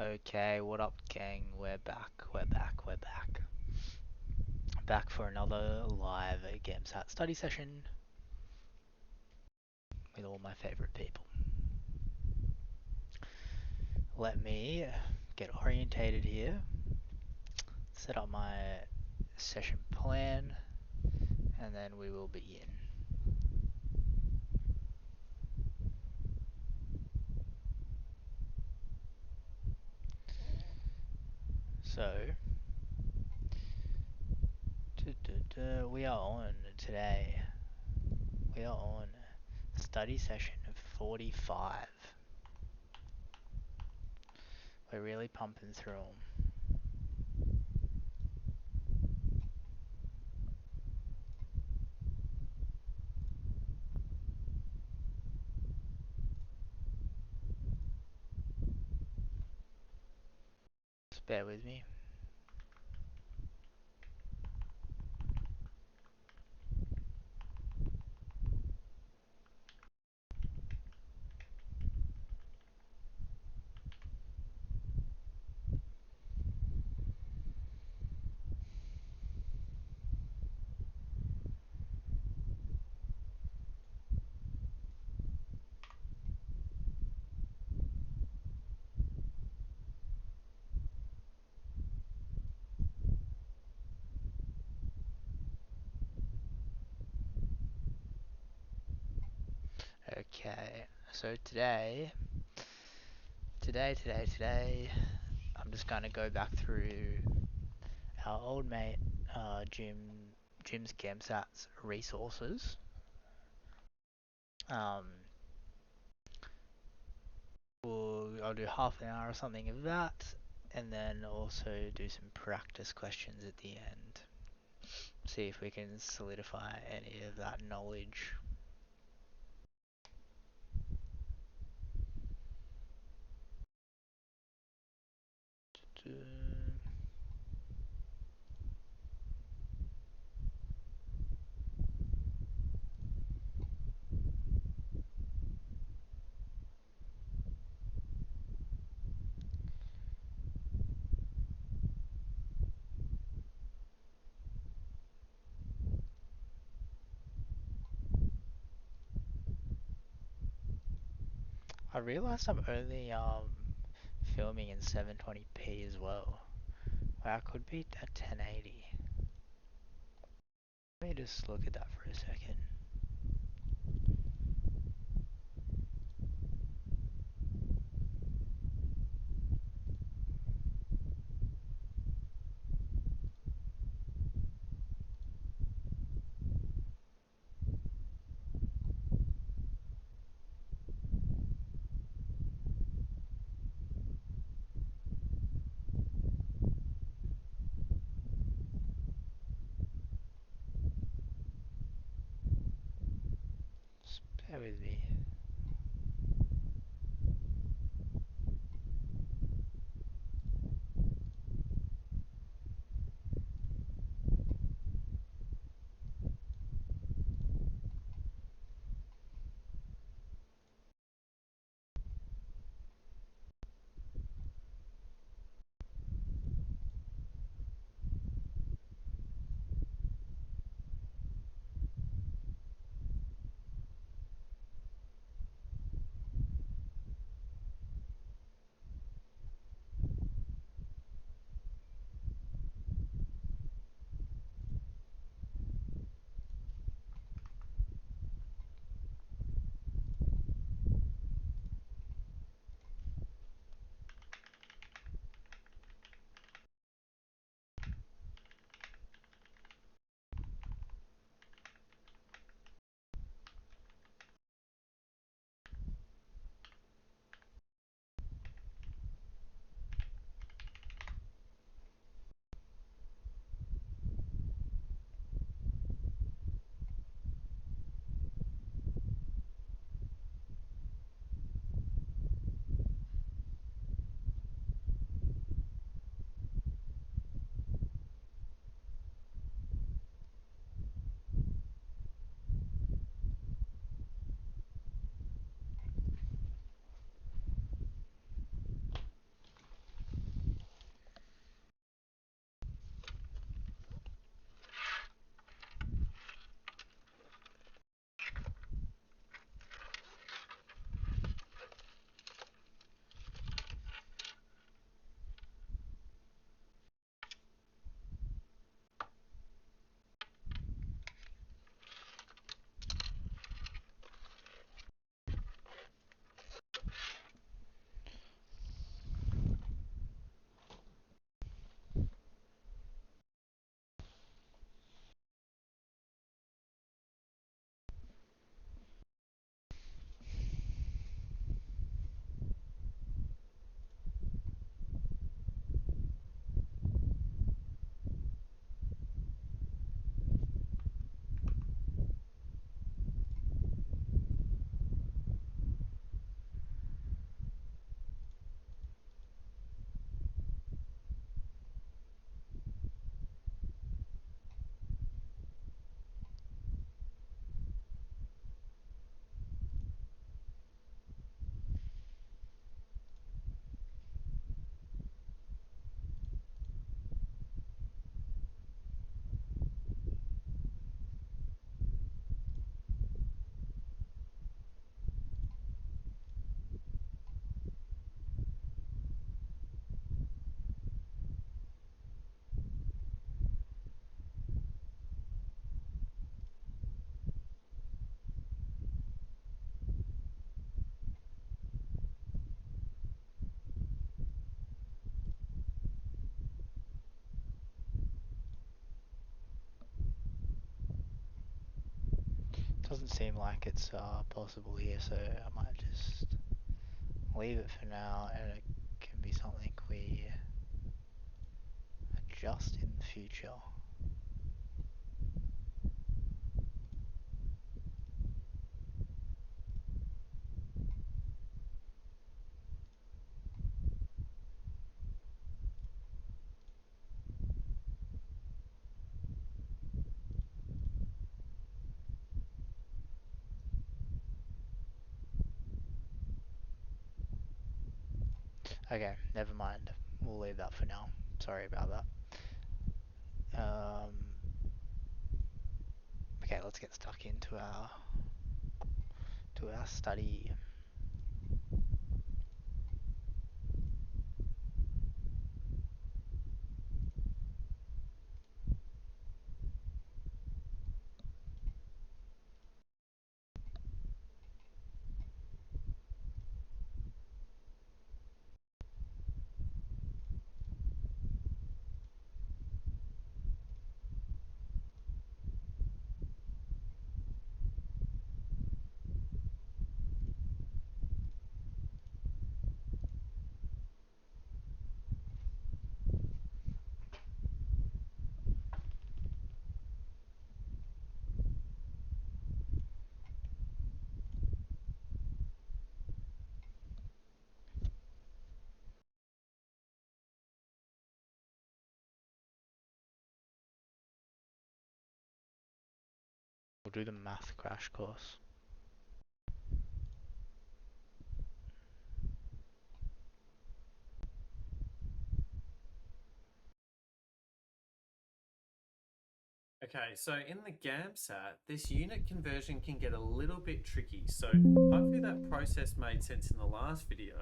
Okay, what up, gang? We're back. We're back. Back for another live GAMSAT study session with all my favorite people. Let me get orientated here, set up my session plan, and then we will begin. So, we are on today. We are on study session 45. We're really pumping through them. Just bear with me. Okay, so today, I'm just gonna go back through our old mate Jim's GAMSAT's resources. Um, I'll do half an hour or something of that, and then also do some practice questions at the end. See if we can solidify any of that knowledge. I realized I'm only filming in 720p as well. Wow, I could be at 1080. Let me just look at that for a second. Just bear with me. doesn't seem like it's possible here, so I might just leave it for now, and it can be something we adjust in the future. Okay, never mind. We'll leave that for now. Sorry about that. Um, okay, let's get stuck into our study. We'll do the math crash course. Okay, so in the GAMSAT, this unit conversion can get a little bit tricky. So hopefully that process made sense in the last video,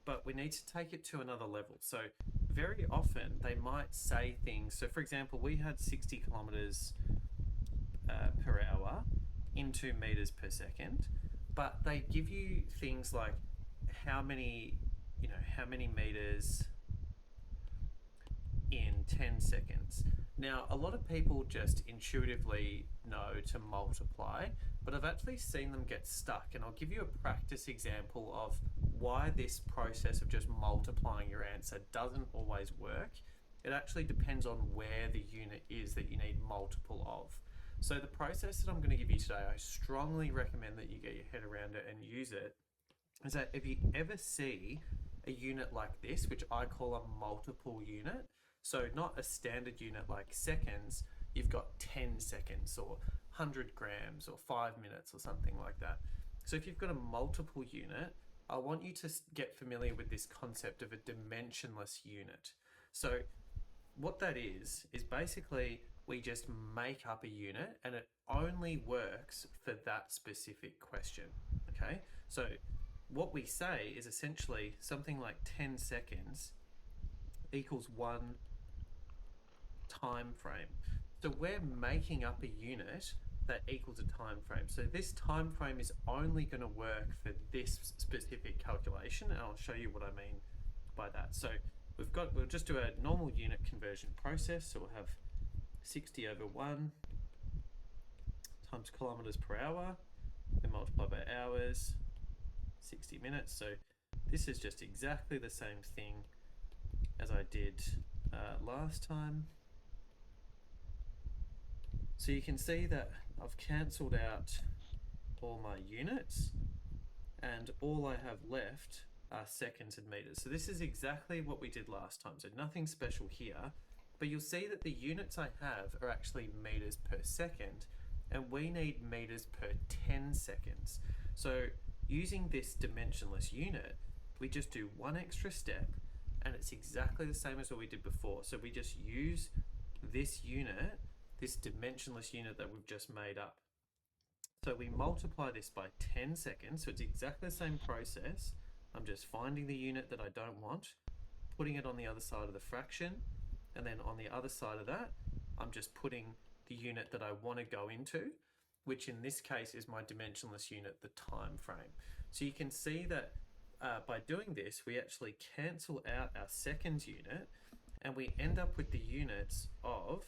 but we need to take it to another level. So very often they might say things. So for example, we had 60 kilometers per hour into meters per second, but they give you things like how many, how many meters in 10 seconds. Now, a lot of people just intuitively know to multiply, but I've actually seen them get stuck. And I'll give you a practice example of why this process of just multiplying your answer doesn't always work. It actually depends on where the unit is that you need multiple of. So the process that I'm going to give you today, I strongly recommend that you get your head around it and use it, is that if you ever see a unit like this, which I call a multiple unit, so not a standard unit like seconds, you've got 10 seconds or 100 grams or 5 minutes or something like that. So if you've got a multiple unit, I want you to get familiar with this concept of a dimensionless unit. So what that is basically we just make up a unit and it only works for that specific question. Okay, so what we say is essentially something like 10 seconds equals one time frame. So we're making up a unit that equals a time frame. So this time frame is only going to work for this specific calculation, and I'll show you what I mean by that. So we'll just do a normal unit conversion process. So we'll have 60 over 1 times kilometers per hour, then multiply by hours, 60 minutes. So this is just exactly the same thing as I did last time. So you can see that I've cancelled out all my units and all I have left are seconds and meters. So this is exactly what we did last time. So nothing special here, but you'll see that the units I have are actually meters per second, and we need meters per 10 seconds. So using this dimensionless unit, we just do one extra step and it's exactly the same as what we did before. So we just use this unit, this dimensionless unit that we've just made up. So we multiply this by 10 seconds. So it's exactly the same process. I'm just finding the unit that I don't want, putting it on the other side of the fraction, and then on the other side of that, I'm just putting the unit that I want to go into, which in this case is my dimensionless unit, the time frame. So you can see that by doing this, we actually cancel out our seconds unit and we end up with the units of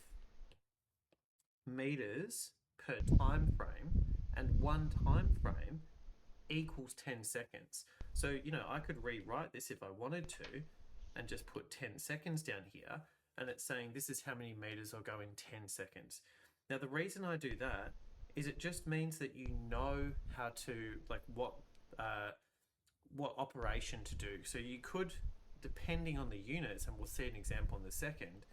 meters per time frame, and one time frame equals 10 seconds. So, I could rewrite this if I wanted to and just put 10 seconds down here. And it's saying this is how many meters I'll go in 10 seconds. Now, the reason I do that is it just means that you know how to, like, what operation to do. So you could, depending on the units, and we'll see an example in a second,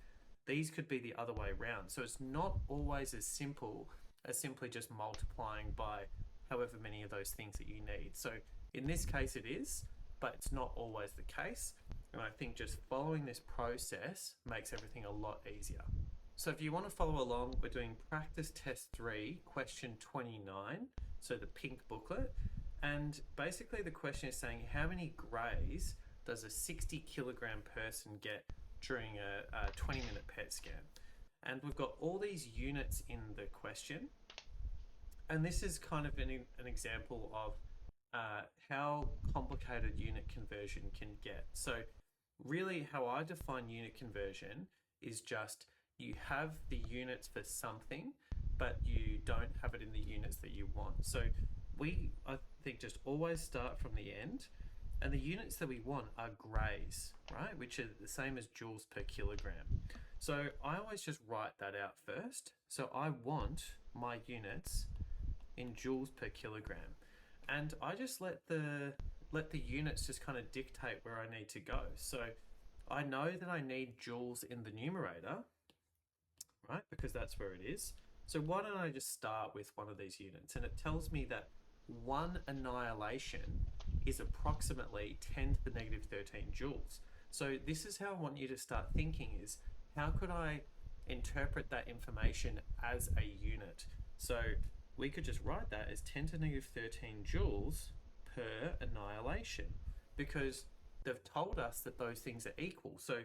these could be the other way around. So it's not always as simple as simply just multiplying by however many of those things that you need. So in this case it is, but it's not always the case. And I think just following this process makes everything a lot easier. So if you want to follow along, we're doing practice test 3, question 29, so the pink booklet. And basically the question is saying how many grays does a 60 kilogram person get during a 20-minute PET scan? And we've got all these units in the question. And this is kind of an example of how complicated unit conversion can get. So really how I define unit conversion is just you have the units for something, but you don't have it in the units that you want. So I think, just always start from the end. And the units that we want are grays, right? Which are the same as joules per kilogram. So I always just write that out first. So I want my units in joules per kilogram. And I just let the units just kind of dictate where I need to go. So I know that I need joules in the numerator, right? Because that's where it is. So why don't I just start with one of these units? And it tells me that one annihilation is approximately 10 to the negative 13 joules. So this is how I want you to start thinking, is how could I interpret that information as a unit? So we could just write that as 10 to the negative 13 joules per annihilation, because they've told us that those things are equal. So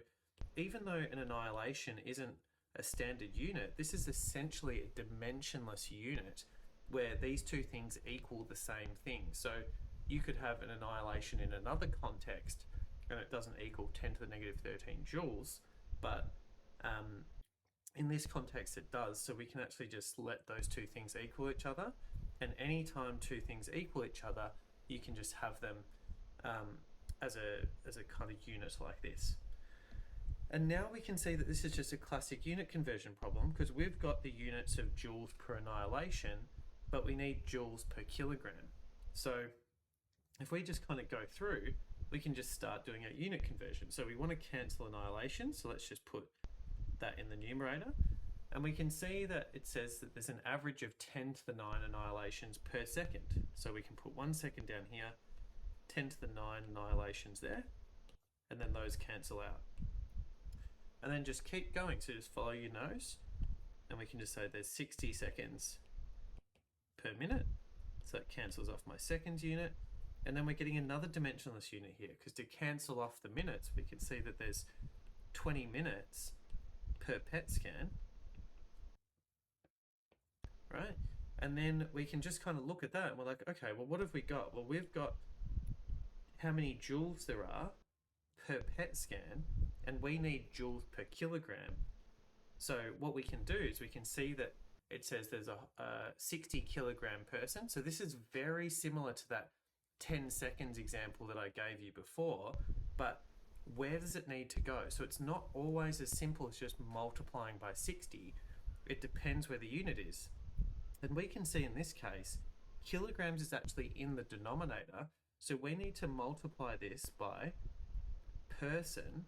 even though an annihilation isn't a standard unit, this is essentially a dimensionless unit where these two things equal the same thing. So you could have an annihilation in another context and it doesn't equal 10 to the negative 13 joules, but in this context it does. So we can actually just let those two things equal each other, and anytime two things equal each other, you can just have them as a kind of unit like this. And now we can see that this is just a classic unit conversion problem, because we've got the units of joules per annihilation, but we need joules per kilogram. So if we just kind of go through, we can just start doing our unit conversion. So we want to cancel annihilation, so let's just put that in the numerator. And we can see that it says that there's an average of 10 to the 9 annihilations per second. So we can put 1 second down here, 10 to the 9 annihilations there, and then those cancel out. And then just keep going, so just follow your nose, and we can just say there's 60 seconds per minute, so that cancels off my seconds unit. And then we're getting another dimensionless unit here, because to cancel off the minutes, we can see that there's 20 minutes per PET scan, right? And then we can just kind of look at that and we're like, okay, well, what have we got? Well, we've got how many joules there are per PET scan, and we need joules per kilogram. So what we can do is we can see that it says there's a 60 kilogram person. So this is very similar to that 10 seconds example that I gave you before, but where does it need to go? So it's not always as simple as just multiplying by 60. It depends where the unit is. And we can see in this case, kilograms is actually in the denominator. So we need to multiply this by person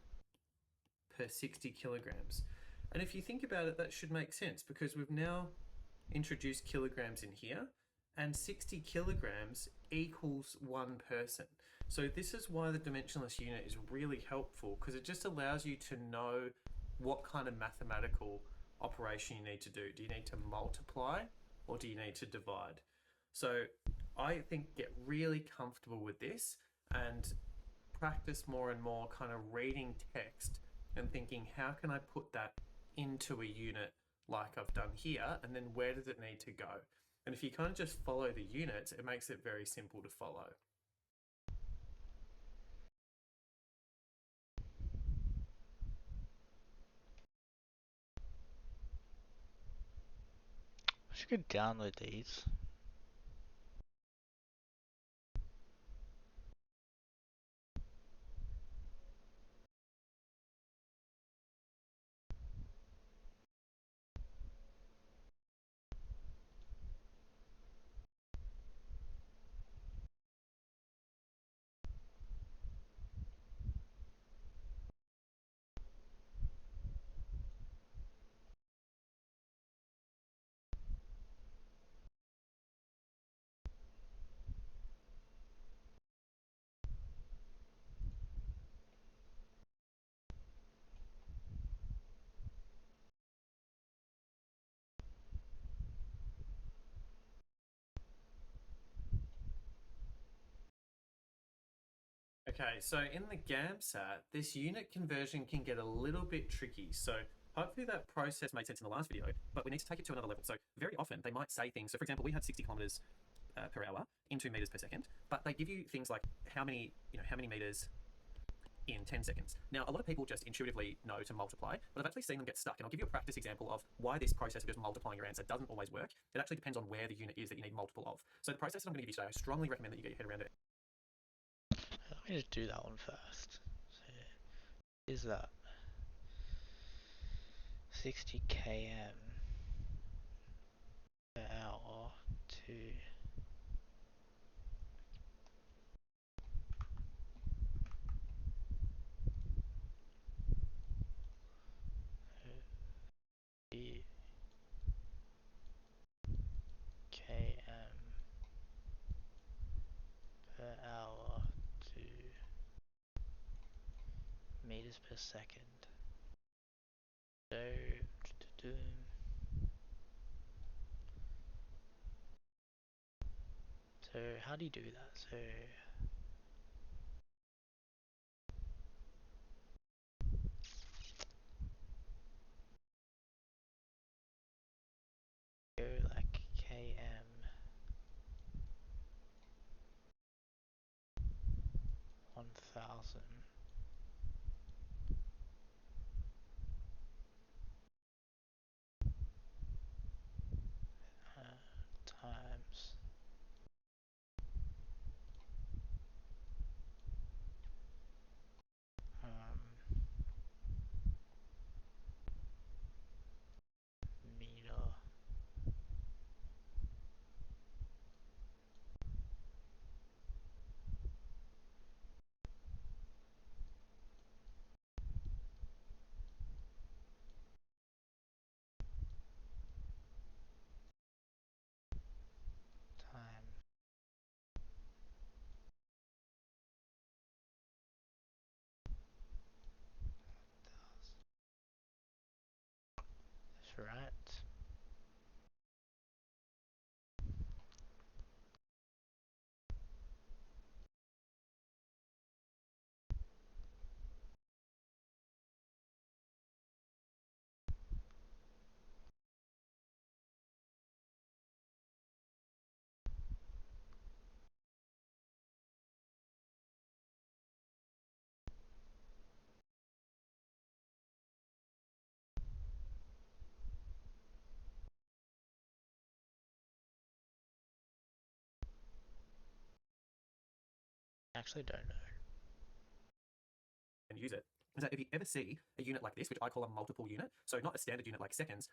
per 60 kilograms. And if you think about it, that should make sense, because we've now introduced kilograms in here, and 60 kilograms equals one person. So this is why the dimensionless unit is really helpful, because it just allows you to know what kind of mathematical operation you need to do. Do you need to multiply or do you need to divide? So I think get really comfortable with this and practice more and more kind of reading text and thinking, how can I put that into a unit like I've done here, and then where does it need to go? And if you kind of just follow the units, it makes it very simple to follow. I should download these. Okay, so in the GAMSAT, this unit conversion can get a little bit tricky. So hopefully that process made sense in the last video, but we need to take it to another level. So very often they might say things. So for example, we had 60 kilometers per hour in 2 meters per second, but they give you things like how many meters in 10 seconds. Now, a lot of people just intuitively know to multiply, but I've actually seen them get stuck. And I'll give you a practice example of why this process of just multiplying your answer doesn't always work. It actually depends on where the unit is that you need multiple of. So the process that I'm going to give you today, I strongly recommend that you get your head around it. Let me just do that one first. So, is that 60 km per hour to the km per hour to meters per second. So, so how do you do that? So go like km 1000 times meter time. That's right. Actually, don't know. And use it is that if you ever see a unit like this, which I call a multiple unit, so not a standard unit like seconds,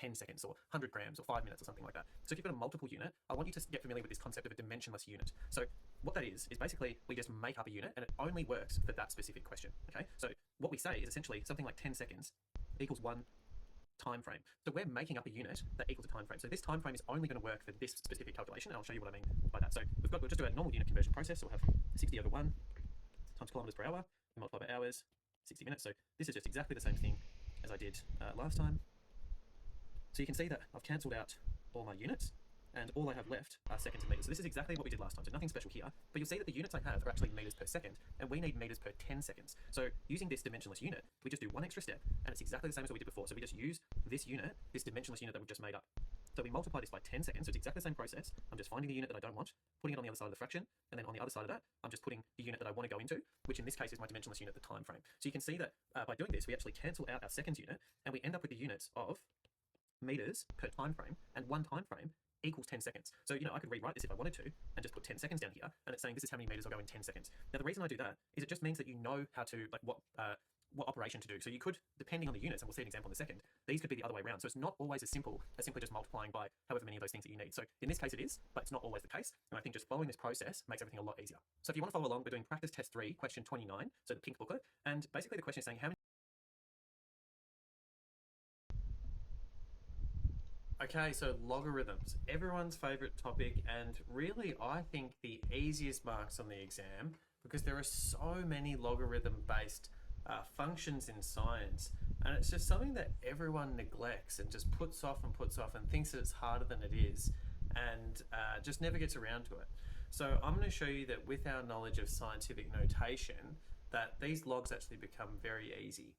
10 seconds or 100 grams or 5 minutes or something like that. So if you've got a multiple unit, I want you to get familiar with this concept of a dimensionless unit. So what that is basically we just make up a unit and it only works for that specific question. Okay, so what we say is essentially something like 10 seconds equals one time frame. So we're making up a unit that equals a time frame. So this time frame is only going to work for this specific calculation, and I'll show you what I mean by that. So we'll just do a normal unit conversion process. So we'll have 60 over 1 times kilometers per hour. We multiply by hours, 60 minutes. So this is just exactly the same thing as I did last time. So you can see that I've cancelled out all my units, and all I have left are seconds and meters. So this is exactly what we did last time, so nothing special here. But you'll see that the units I have are actually meters per second, and we need meters per 10 seconds. So using this dimensionless unit, we just do one extra step, and it's exactly the same as what we did before. So we just use this unit, this dimensionless unit that we've just made up. So we multiply this by 10 seconds, so it's exactly the same process. I'm just finding the unit that I don't want, putting it on the other side of the fraction, and then on the other side of that, I'm just putting the unit that I want to go into, which in this case is my dimensionless unit, the time frame. So you can see that by doing this, we actually cancel out our seconds unit, and we end up with the units of meters per time frame, and one time frame equals 10 seconds. So, I could rewrite this if I wanted to and just put 10 seconds down here, and it's saying this is how many meters I'll go in 10 seconds. Now, the reason I do that is it just means that you know how to, what operation to do. So you could, depending on the units, and we'll see an example in a second, these could be the other way around. So it's not always as simple as simply just multiplying by however many of those things that you need. So in this case it is, but it's not always the case. And I think just following this process makes everything a lot easier. So if you want to follow along, we're doing practice test 3, question 29, so the pink booklet. And basically the question is saying how many... Okay, so logarithms, everyone's favorite topic, and really I think the easiest marks on the exam because there are so many logarithm-based functions in science, and it's just something that everyone neglects and just puts off and thinks that it's harder than it is, and just never gets around to it. So I'm going to show you that with our knowledge of scientific notation, that these logs actually become very easy.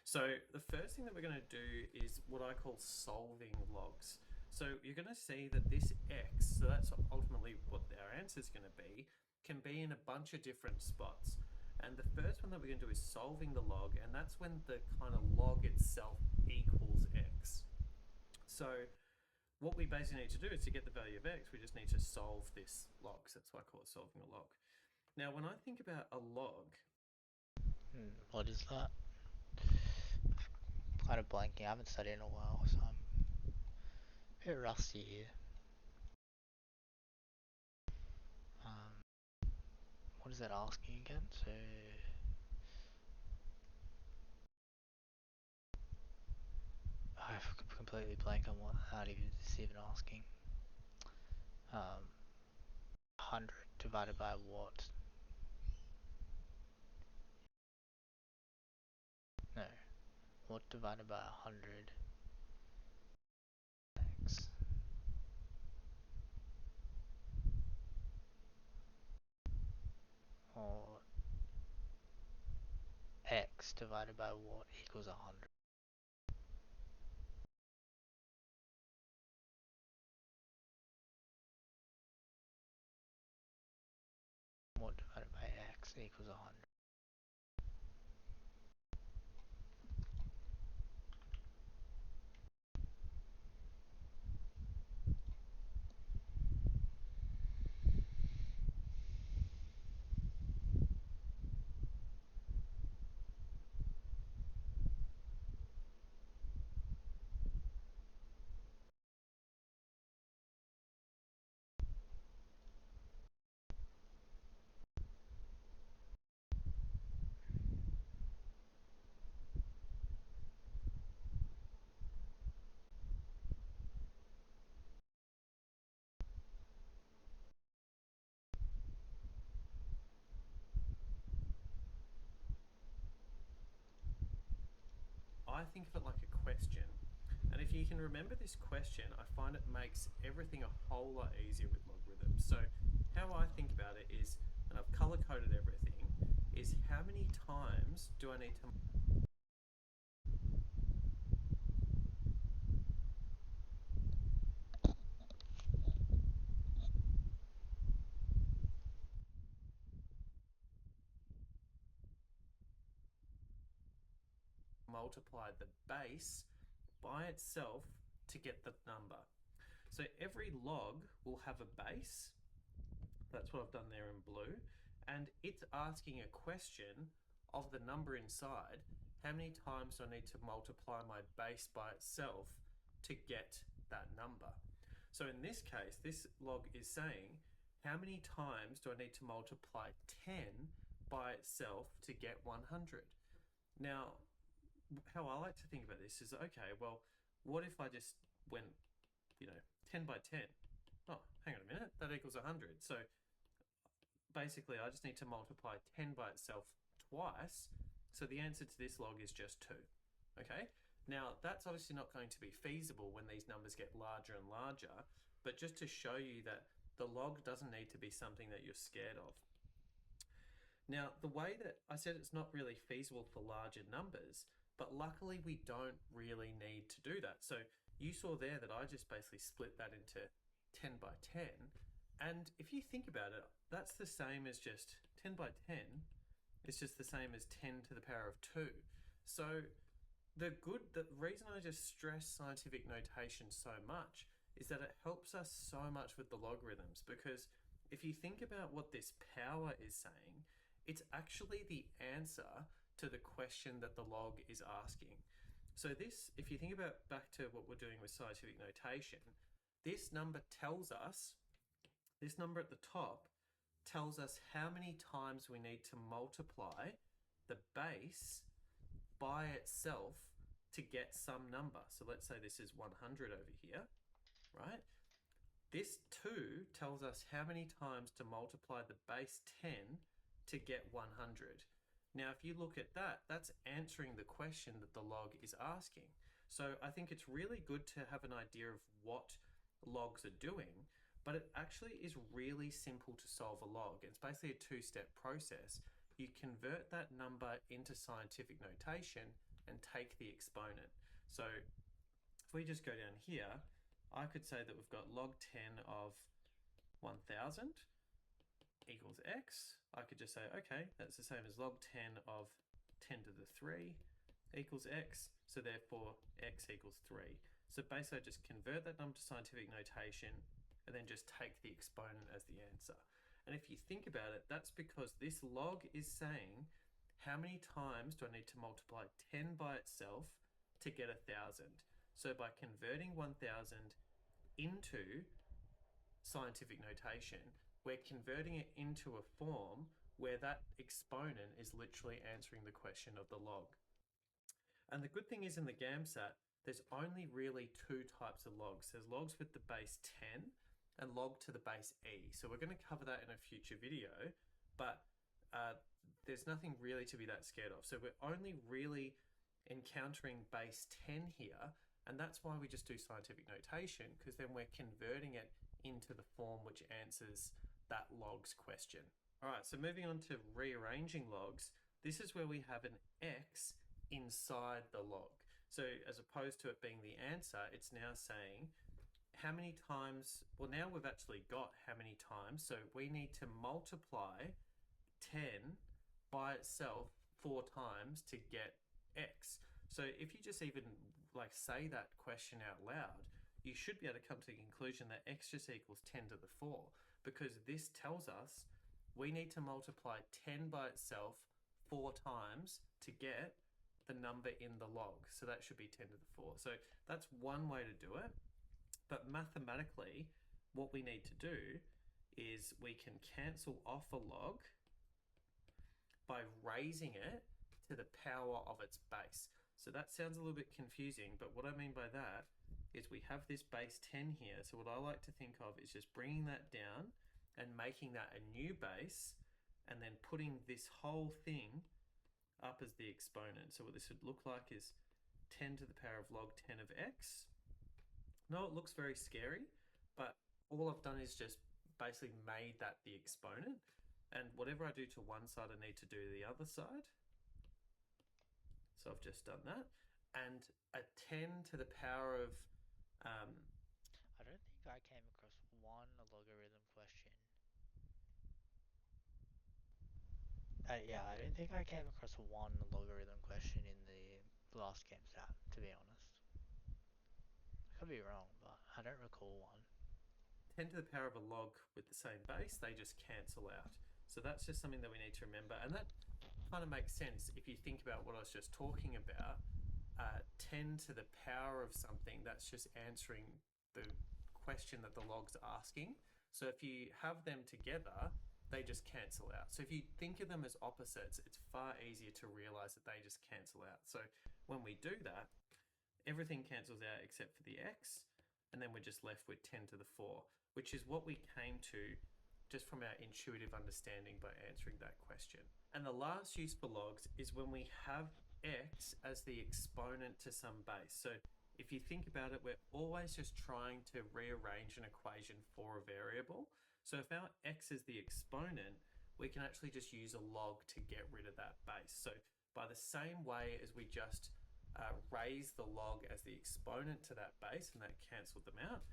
So the first thing that we're going to do is what I call solving logs. So you're going to see that this x, so that's ultimately what our answer is going to be, can be in a bunch of different spots. And the first one that we're going to do is solving the log, and that's when the kind of log itself equals x. So what we basically need to do is to get the value of x, we just need to solve this log. So that's why I call it solving a log. Now, when I think about a log... What is that? Kind of blanking. I haven't studied in a while, so I'm a bit rusty here. What is that asking again? So I've completely blanked on what that is even asking. 100 divided by what? No. What divided by 100? X. Or x divided by what equals 100? What divided by x equals 100? I think of it like a question. And if you can remember this question, I find it makes everything a whole lot easier with logarithms. So how I think about it is, and I've color coded everything, is how many times do I need to multiply the base by itself to get the number. So every log will have a base. That's what I've done there in blue. And it's asking a question of the number inside. How many times do I need to multiply my base by itself to get that number. So in this case, this log is saying, how many times do I need to multiply 10 by itself to get 100? Now, how I like to think about this is, okay, well, what if I just went, 10 by 10? Oh, hang on a minute, that equals 100. So basically, I just need to multiply 10 by itself twice. So the answer to this log is just 2. Okay? Now, that's obviously not going to be feasible when these numbers get larger and larger, but just to show you that the log doesn't need to be something that you're scared of. Now, the way that I said it's not really feasible for larger numbers, but luckily we don't really need to do that. So you saw there that I just basically split that into 10 by 10. And if you think about it, that's the same as just 10 by 10. It's just the same as 10 to the power of 2. So the reason I just stress scientific notation so much is that it helps us so much with the logarithms, because if you think about what this power is saying, it's actually the answer to the question that the log is asking. So this, if you think about back to what we're doing with scientific notation, this number tells us, this number at the top tells us how many times we need to multiply the base by itself to get some number. So let's say this is 100 over here, right? This 2 tells us how many times to multiply the base 10 to get 100. Now, if you look at that, that's answering the question that the log is asking. So I think it's really good to have an idea of what logs are doing, but it actually is really simple to solve a log. It's basically a two-step process. You convert that number into scientific notation and take the exponent. So if we just go down here, I could say that we've got log 10 of 1000 equals x. I could just say, okay, that's the same as log 10 of 10 to the 3 equals x. So therefore, x equals 3. So basically, I just convert that number to scientific notation and then just take the exponent as the answer. And if you think about it, that's because this log is saying, how many times do I need to multiply 10 by itself to get 1000? So by converting 1000 into scientific notation, we're converting it into a form where that exponent is literally answering the question of the log. And the good thing is in the GAMSAT, there's only really two types of logs. There's logs with the base 10 and log to the base e. So we're going to cover that in a future video, but there's nothing really to be that scared of. So we're only really encountering base 10 here, and that's why we just do scientific notation, because then we're converting it into the form which answers that log's question. All right, so moving on to rearranging logs, this is where we have an x inside the log. So as opposed to it being the answer, it's now saying how many times, well, now we've actually got how many times, so we need to multiply 10 by itself 4 times to get x. So if you just even say that question out loud, you should be able to come to the conclusion that x just equals 10 to the 4, because this tells us we need to multiply 10 by itself 4 times to get the number in the log. So that should be 10 to the 4. So that's one way to do it. But mathematically, what we need to do is we can cancel off a log by raising it to the power of its base. So that sounds a little bit confusing, but what I mean by that is we have this base 10 here. So what I like to think of is just bringing that down and making that a new base, and then putting this whole thing up as the exponent. So what this would look like is 10 to the power of log 10 of x. No, it looks very scary, but all I've done is just basically made that the exponent, and whatever I do to one side I need to do to the other side. So I've just done that, and a 10 to the power of I don't think I came across one logarithm question. Yeah, I don't think I came across one logarithm question in the last GameStat, to be honest. I could be wrong, but I don't recall one. 10 to the power of a log with the same base, they just cancel out. So that's just something that we need to remember, and that kind of makes sense if you think about what I was just talking about. 10 to the power of something, that's just answering the question that the log's asking. So if you have them together, they just cancel out. So if you think of them as opposites, it's far easier to realize that they just cancel out. So when we do that, everything cancels out except for the x, and then we're just left with 10 to the 4, which is what we came to just from our intuitive understanding by answering that question. And the last use for logs is when we have x as the exponent to some base. So if you think about it, we're always just trying to rearrange an equation for a variable. So if our x is the exponent, we can actually just use a log to get rid of that base. So by the same way as we just raise the log as the exponent to that base, and that cancelled them out,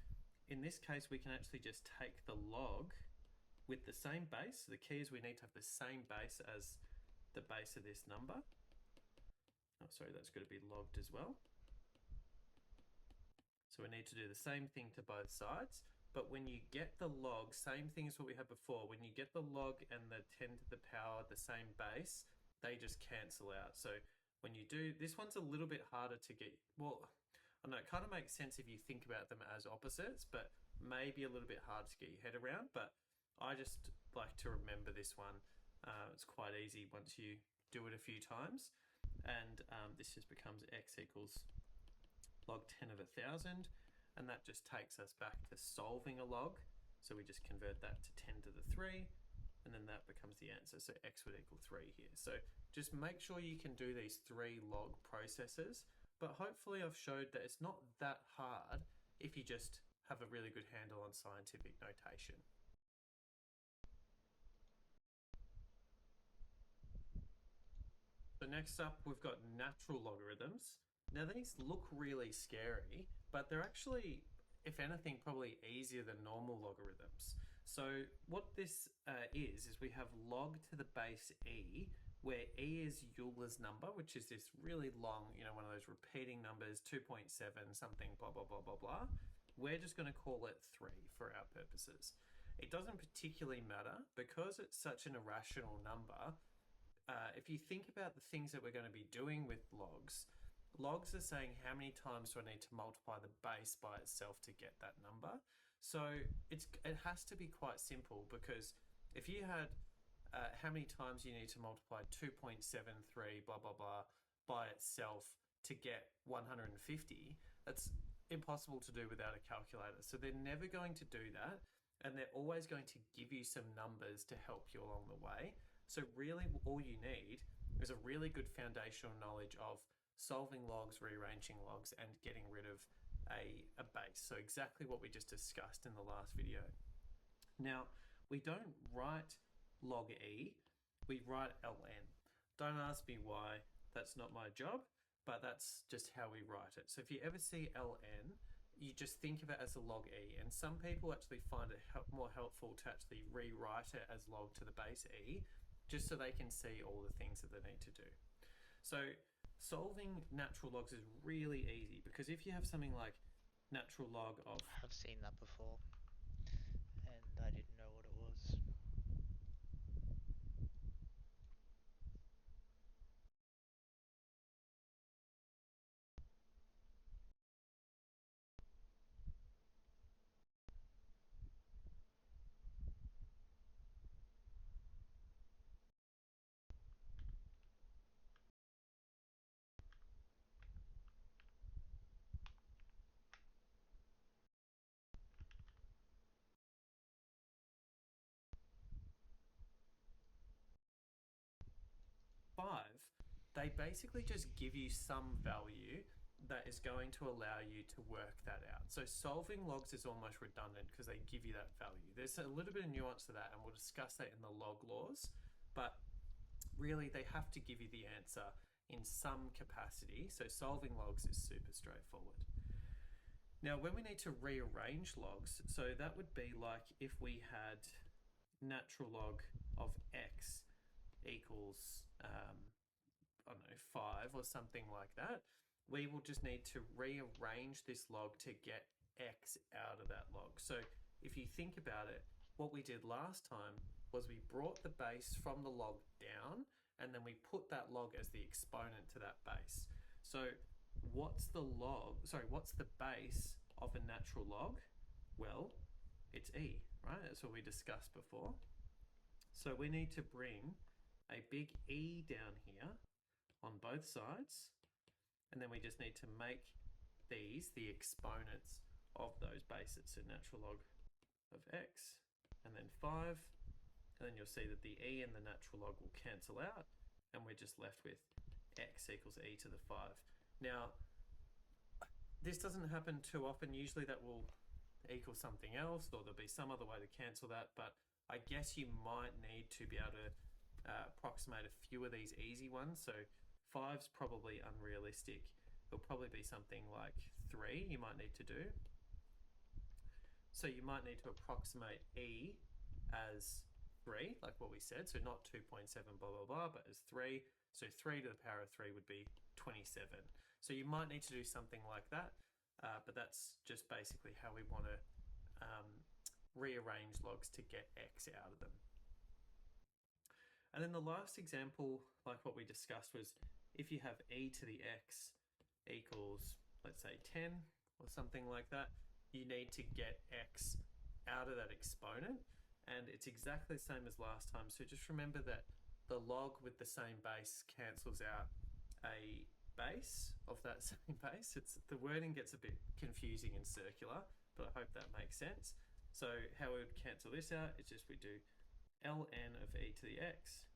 in this case we can actually just take the log with the same base. So the key is we need to have the same base as the base of this number. Oh, sorry, that's going to be logged as well. So we need to do the same thing to both sides. But when you get the log, same thing as what we had before, when you get the log and the 10 to the power, the same base, they just cancel out. So when you do, this one's a little bit harder to get, well, I know it kind of makes sense if you think about them as opposites, but maybe a little bit hard to get your head around. But I just like to remember this one. It's quite easy once you do it a few times. And this just becomes x equals log 10 of 1,000. And that just takes us back to solving a log. So we just convert that to 10 to the 3, and then that becomes the answer. So x would equal 3 here. So just make sure you can do these 3 log processes, but hopefully I've showed that it's not that hard if you just have a really good handle on scientific notation. So next up, we've got natural logarithms. Now these look really scary, but they're actually, if anything, probably easier than normal logarithms. So what this is we have log to the base e, where e is Euler's number, which is this really long, one of those repeating numbers, 2.7 something, blah, blah, blah, blah, blah. We're just going to call it 3 for our purposes. It doesn't particularly matter because it's such an irrational number. If you think about the things that we're going to be doing with logs, logs are saying how many times do I need to multiply the base by itself to get that number. So it has to be quite simple, because if you had how many times you need to multiply 2.73 blah blah blah by itself to get 150, that's impossible to do without a calculator. So they're never going to do that, and they're always going to give you some numbers to help you along the way. So really all you need is a really good foundational knowledge of solving logs, rearranging logs, and getting rid of a base. So exactly what we just discussed in the last video. Now, we don't write log e, we write ln. Don't ask me why, that's not my job, but that's just how we write it. So if you ever see ln, you just think of it as a log e, and some people actually find it more helpful to actually rewrite it as log to the base e, just so they can see all the things that they need to do. So solving natural logs is really easy, because if you have something like natural log of... I've seen that before, and I didn't know what it was. They basically just give you some value that is going to allow you to work that out. So solving logs is almost redundant because they give you that value. There's a little bit of nuance to that, and we'll discuss that in the log laws, but really they have to give you the answer in some capacity. So solving logs is super straightforward. Now, when we need to rearrange logs, so that would be like if we had natural log of x equals, I don't know, 5 or something like that, we will just need to rearrange this log to get x out of that log. So if you think about it, what we did last time was we brought the base from the log down, and then we put that log as the exponent to that base. So what's the base of a natural log? Well, it's e, right? That's what we discussed before. So we need to bring a big E down here on both sides, and then we just need to make these the exponents of those bases. So natural log of x, and then 5, and then you'll see that the E and the natural log will cancel out, and we're just left with x equals e to the 5. Now, this doesn't happen too often. Usually that will equal something else, or there'll be some other way to cancel that, but I guess you might need to be able to approximate a few of these easy ones. So 5's probably unrealistic. It'll probably be something like 3 you might need to do. So you might need to approximate e as 3, like what we said. So not 2.7 blah, blah, blah, but as 3. So 3 to the power of 3 would be 27. So you might need to do something like that, but that's just basically how we want to rearrange logs to get x out of them. And then the last example, like what we discussed, was if you have e to the x equals, let's say, 10 or something like that, you need to get x out of that exponent. And it's exactly the same as last time. So just remember that the log with the same base cancels out a base of that same base. The wording gets a bit confusing and circular, but I hope that makes sense. So how we would cancel this out is just we do ln of e to the x,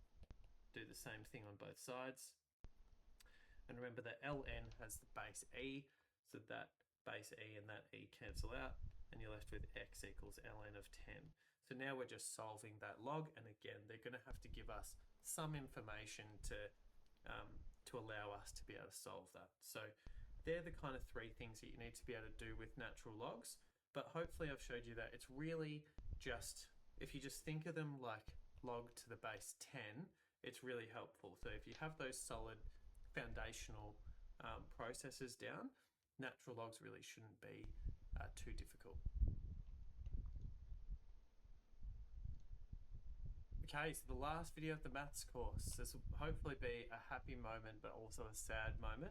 do the same thing on both sides. And remember that ln has the base e, so that base e and that e cancel out, and you're left with x equals ln of 10. So now we're just solving that log, and again, they're going to have to give us some information to allow us to be able to solve that. So they're the kind of 3 things that you need to be able to do with natural logs, but hopefully I've showed you that it's really just, if you just think of them like log to the base 10, it's really helpful. So if you have those solid foundational processes down, natural logs really shouldn't be too difficult. Okay, so the last video of the maths course. This will hopefully be a happy moment, but also a sad moment.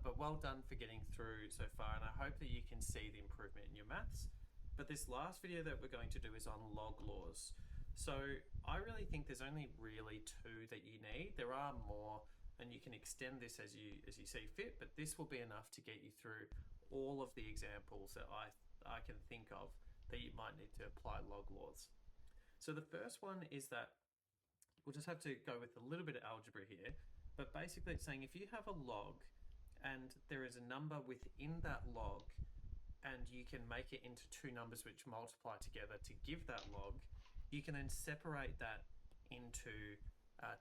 But well done for getting through so far, and I hope that you can see the improvement in your maths. But this last video that we're going to do is on log laws. So I really think there's only really 2 that you need. There are more, and you can extend this as you see fit, but this will be enough to get you through all of the examples that I can think of that you might need to apply log laws. So the first one is that we'll just have to go with a little bit of algebra here, but basically it's saying if you have a log and there is a number within that log and you can make it into 2 numbers which multiply together to give that log, you can then separate that into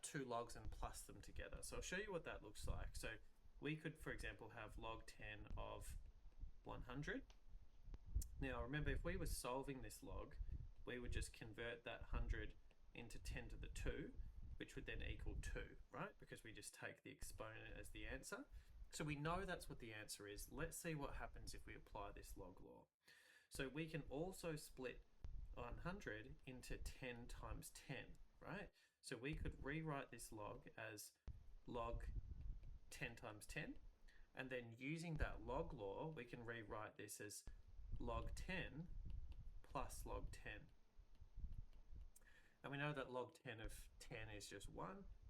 2 logs and plus them together. So I'll show you what that looks like. So we could, for example, have log 10 of 100. Now remember, if we were solving this log, we would just convert that 100 into 10 to the 2, which would then equal 2, right? Because we just take the exponent as the answer. So we know that's what the answer is. Let's see what happens if we apply this log law. So we can also split 100 into 10 times 10, right? So we could rewrite this log as log 10 times 10, and then using that log law, we can rewrite this as log 10 plus log 10. And we know that log 10 of 10 is just 1,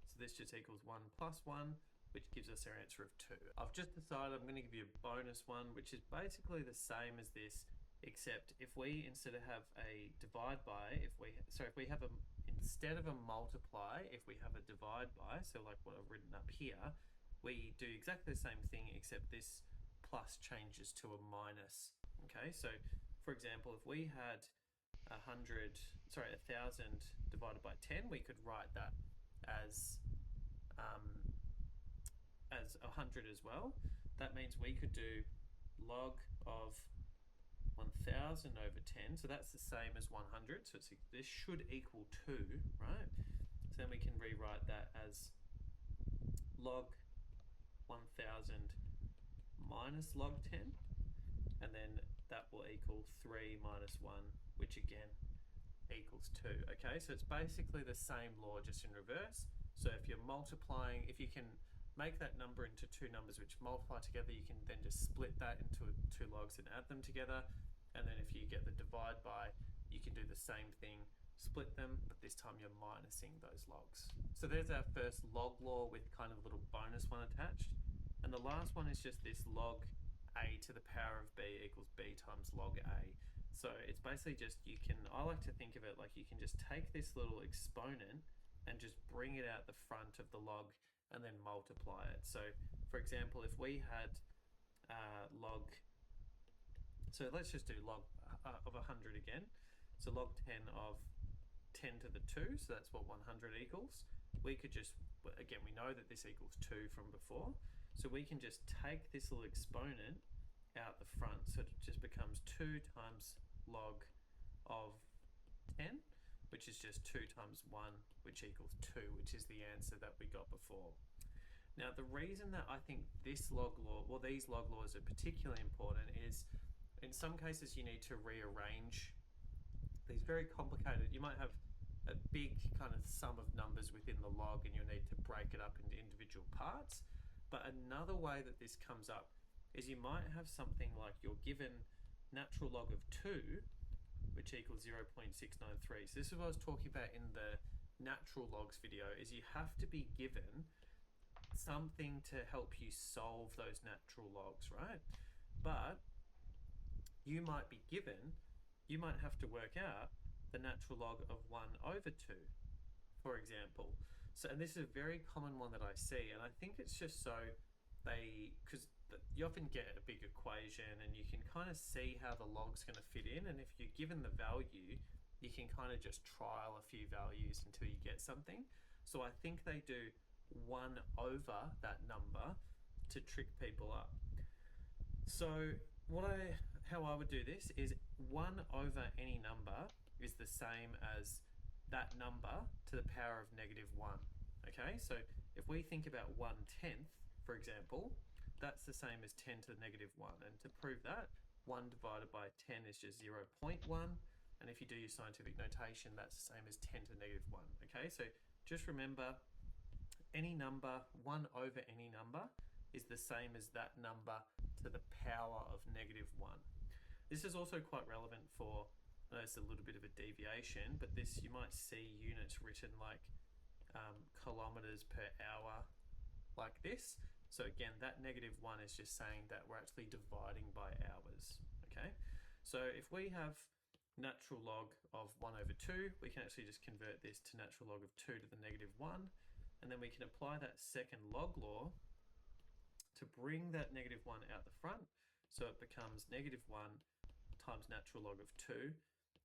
so this just equals 1 plus 1, which gives us our answer of 2. I've just decided I'm going to give you a bonus one, which is basically the same as this, except if we, instead of have a divide by, instead of a multiply, if we have a divide by, so like what I've written up here, we do exactly the same thing, except this plus changes to a minus. Okay, so for example, if we had 1,000 divided by 10, we could write that as 100 as well. That means we could do log of 1,000 over 10, so that's the same as 100, so this should equal 2, right? So then we can rewrite that as log 1,000 minus log 10, and then that will equal 3 minus 1, which again equals 2. Okay, so it's basically the same law, just in reverse. So if you're multiplying, if you can make that number into two numbers which multiply together, you can then just split that into two logs and add them together. And then if you get the divide by, you can do the same thing, split them, but this time you're minusing those logs. So there's our first log law with kind of a little bonus one attached. And the last one is just this log a to the power of b equals b times log a. So it's basically just, I like to think of it like you can just take this little exponent and just bring it out the front of the log and then multiply it. So for example, if we had so let's just do log of 100 again. So log 10 of 10 to the 2, so that's what 100 equals. We could just, again, we know that this equals 2 from before, so we can just take this little exponent out the front, so it just becomes 2 times log of 10, which is just 2 times 1, which equals 2, which is the answer that we got before. Now, the reason that I think this log law, well, these log laws are particularly important is in some cases you need to rearrange these very complicated, you might have a big kind of sum of numbers within the log and you'll need to break it up into individual parts. But another way that this comes up is you might have something like you're given natural log of 2, which equals 0.693. So this is what I was talking about in the natural logs video, is you have to be given something to help you solve those natural logs, right? But you might have to work out the natural log of 1 over 2, for example. So, and this is a very common one that I see, and I think it's just so because you often get a big equation and you can kind of see how the log's going to fit in, and if you're given the value, you can kind of just trial a few values until you get something. So I think they do 1 over that number to trick people up. So how I would do this is 1 over any number is the same as that number to the power of -1. Okay, so if we think about 1/10, for example, that's the same as 10 to the -1. And to prove that, 1 divided by 10 is just 0.1. And if you do your scientific notation, that's the same as 10 to the -1. Okay, so just remember, any number, 1 over any number, is the same as that number to the power of -1. This is also quite relevant for, I know it's a little bit of a deviation, but this, you might see units written like kilometers per hour like this. So again, that -1 is just saying that we're actually dividing by hours, okay? So if we have natural log of 1 over 2, we can actually just convert this to natural log of 2 to the -1, and then we can apply that second log law to bring that -1 out the front. So it becomes -1 times natural log of 2.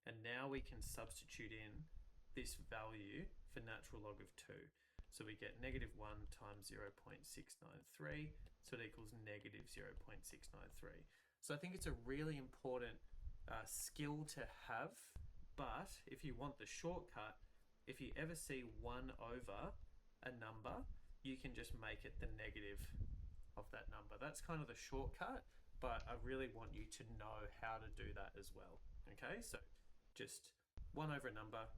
And now we can substitute in this value for natural log of 2. So we get -1 times 0.693. So it equals -0.693. So I think it's a really important skill to have. But if you want the shortcut, if you ever see 1 over a number, you can just make it the negative of that number. That's kind of the shortcut, but I really want you to know how to do that as well. Okay, so just 1 over a number,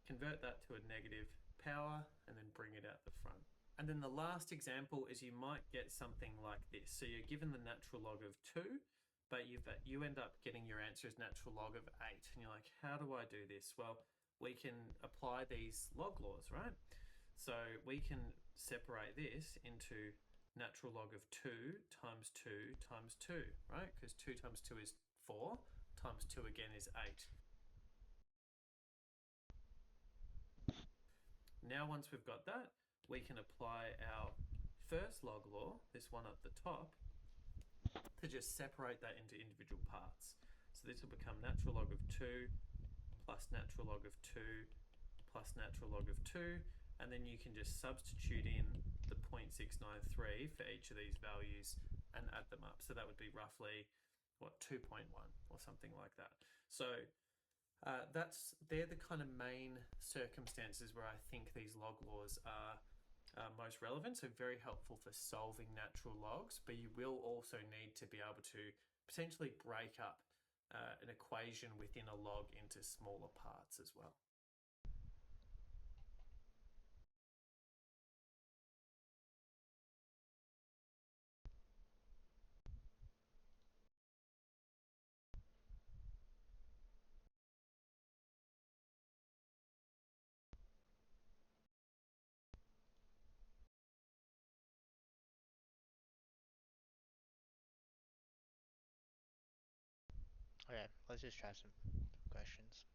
convert that to a negative power, and then bring it out the front. And then the last example is you might get something like this. So you're given the natural log of 2, but you end up getting your answer as natural log of 8. And you're like, how do I do this? Well, we can apply these log laws, right? So we can separate this into natural log of 2 times 2 times 2, right? Because 2 times 2 is 4, times 2 again is 8. Now once we've got that, we can apply our first log law, this one up the top, to just separate that into individual parts. So this will become natural log of 2 plus natural log of 2 plus natural log of 2, and then you can just substitute in the 0.693 for each of these values and add them up. So that would be roughly, what, 2.1 or something like that. So they're the kind of main circumstances where I think these log laws are most relevant. So very helpful for solving natural logs, but you will also need to be able to potentially break up an equation within a log into smaller parts as well. Okay, let's just try some questions.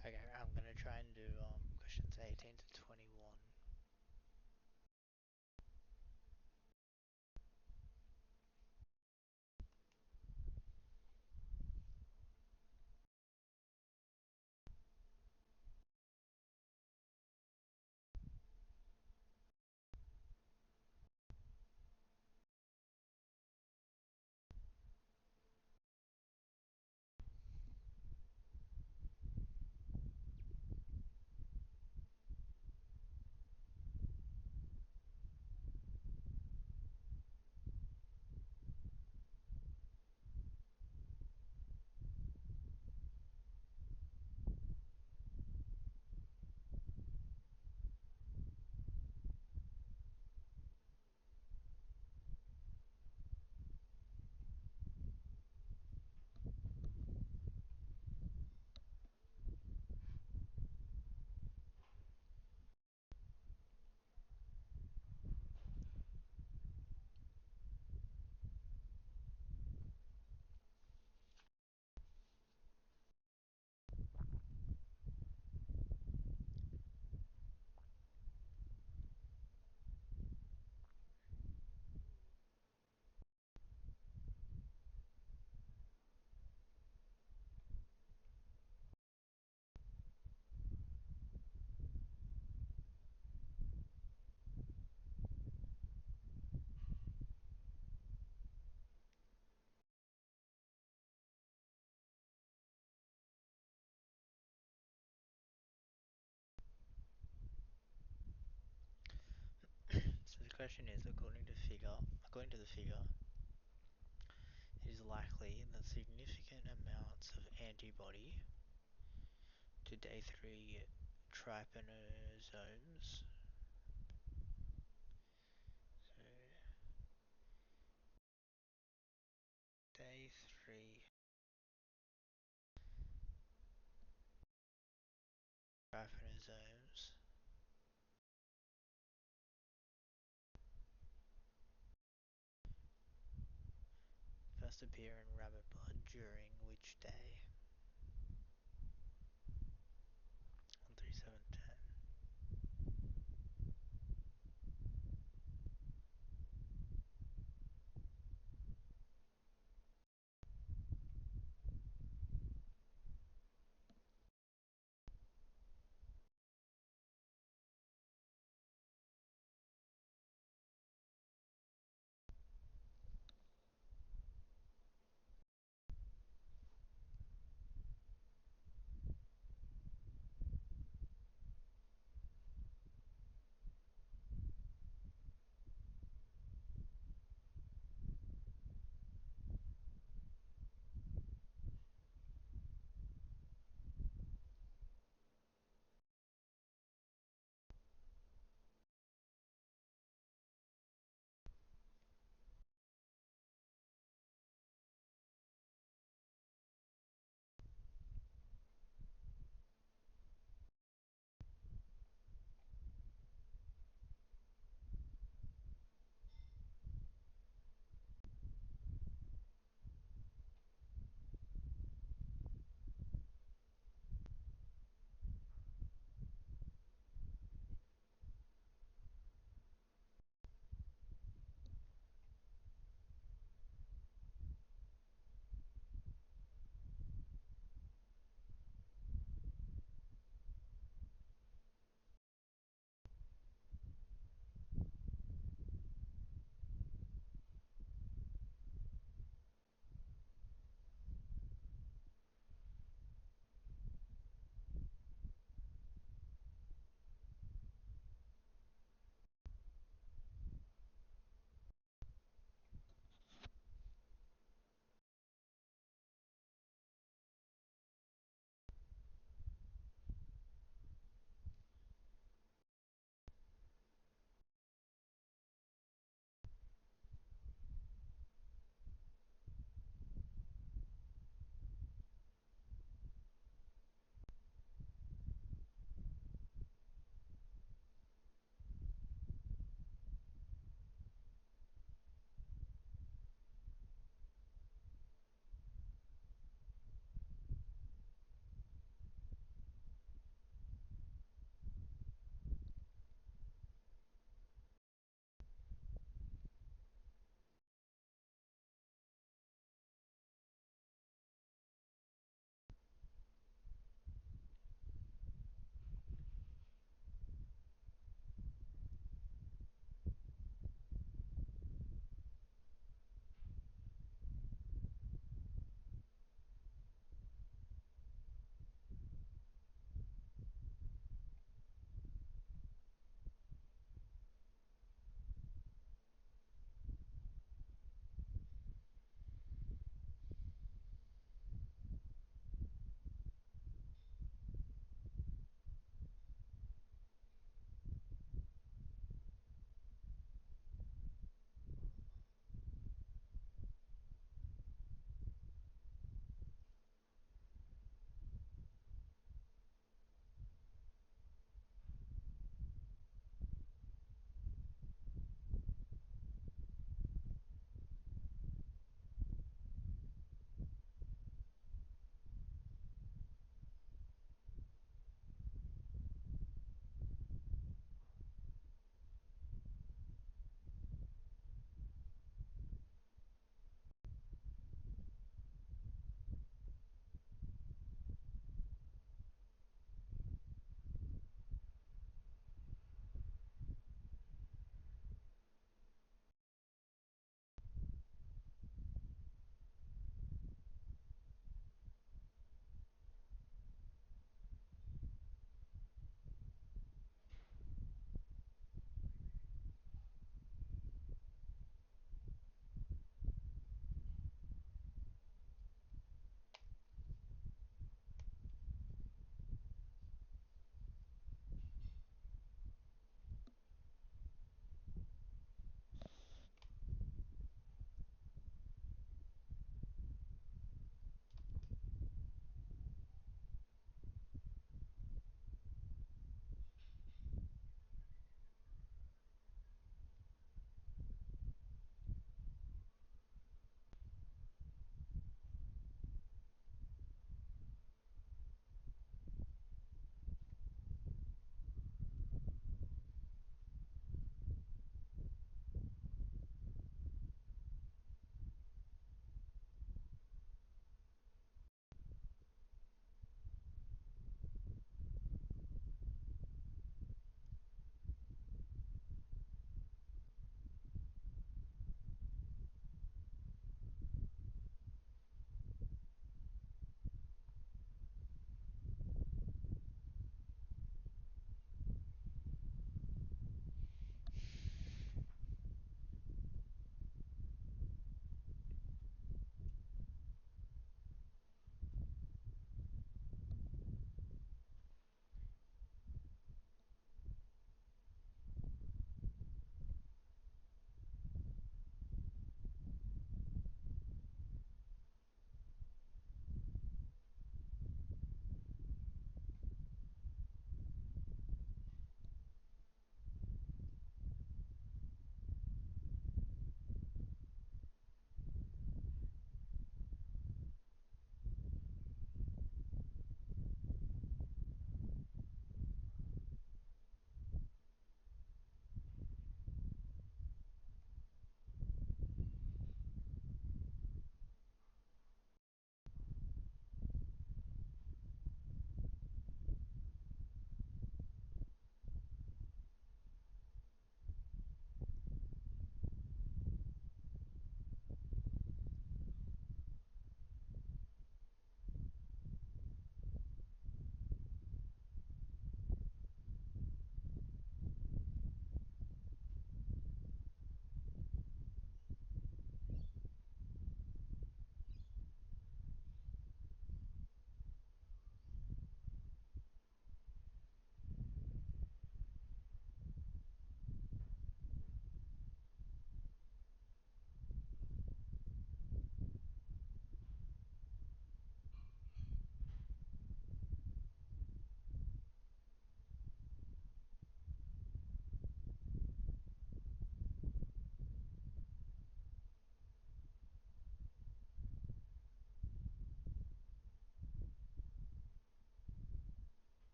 Okay, I'm gonna try and do questions 18 to 21. So the question is, according to the figure, it is likely that significant amounts of antibody to day 3 trypanosomes, so day 3 trypanosomes first appear in rabbit blood during which day? 13710.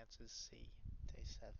answer's C, day 7.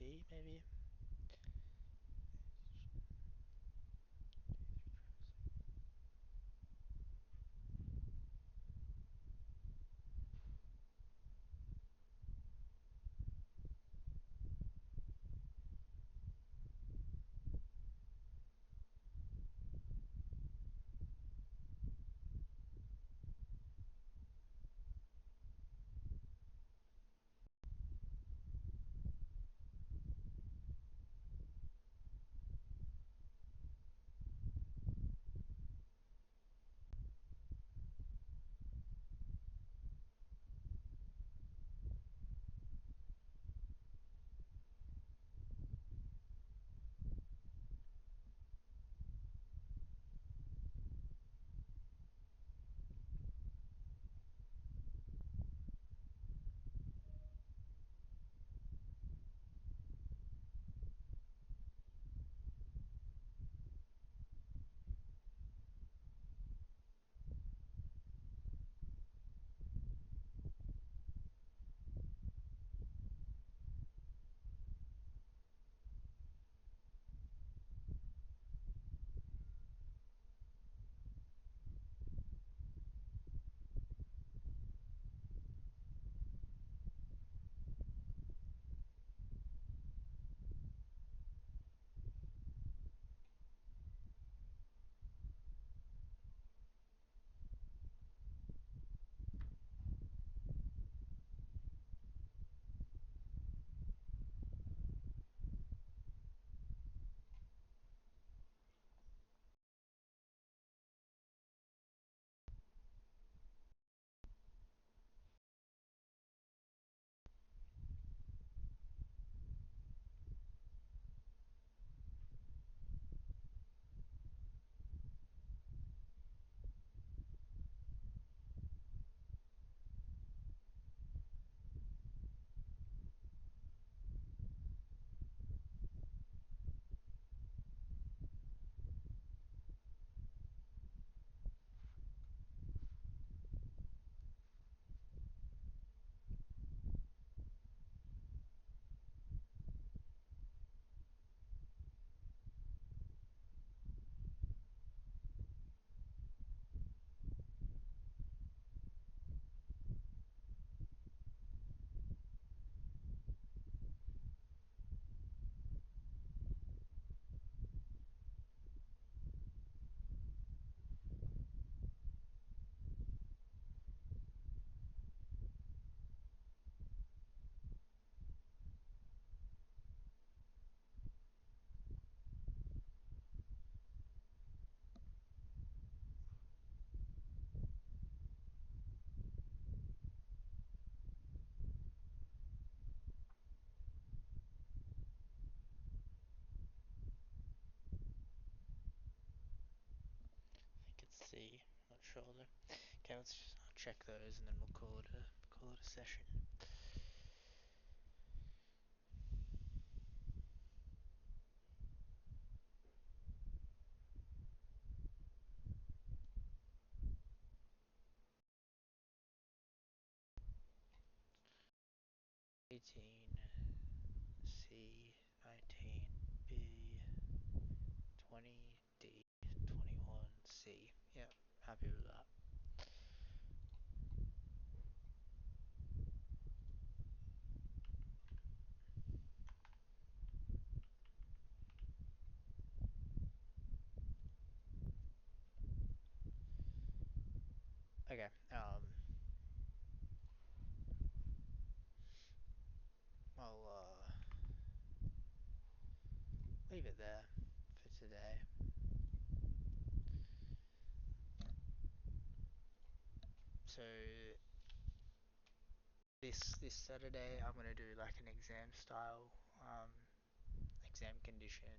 D maybe. I think it's C. Not sure though. Okay, let's just I'll check those and then we'll call it a session. 18 C, 19 B, 20 D, 21 C. Yep, happy with that. Okay, I'll leave it there for today. So this Saturday I'm gonna do like an exam style exam condition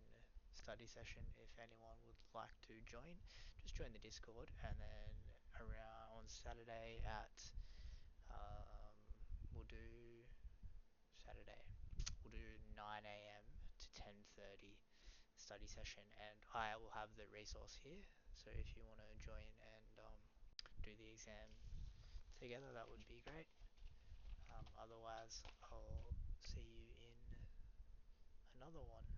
study session. If anyone would like to join, just join the Discord, and then around on Saturday at um, we'll do Saturday we'll do 9 a.m. to 10:30 study session, and I will have the resource here. So if you want to join and do the exam together, that would be great. Otherwise, I'll see you in another one.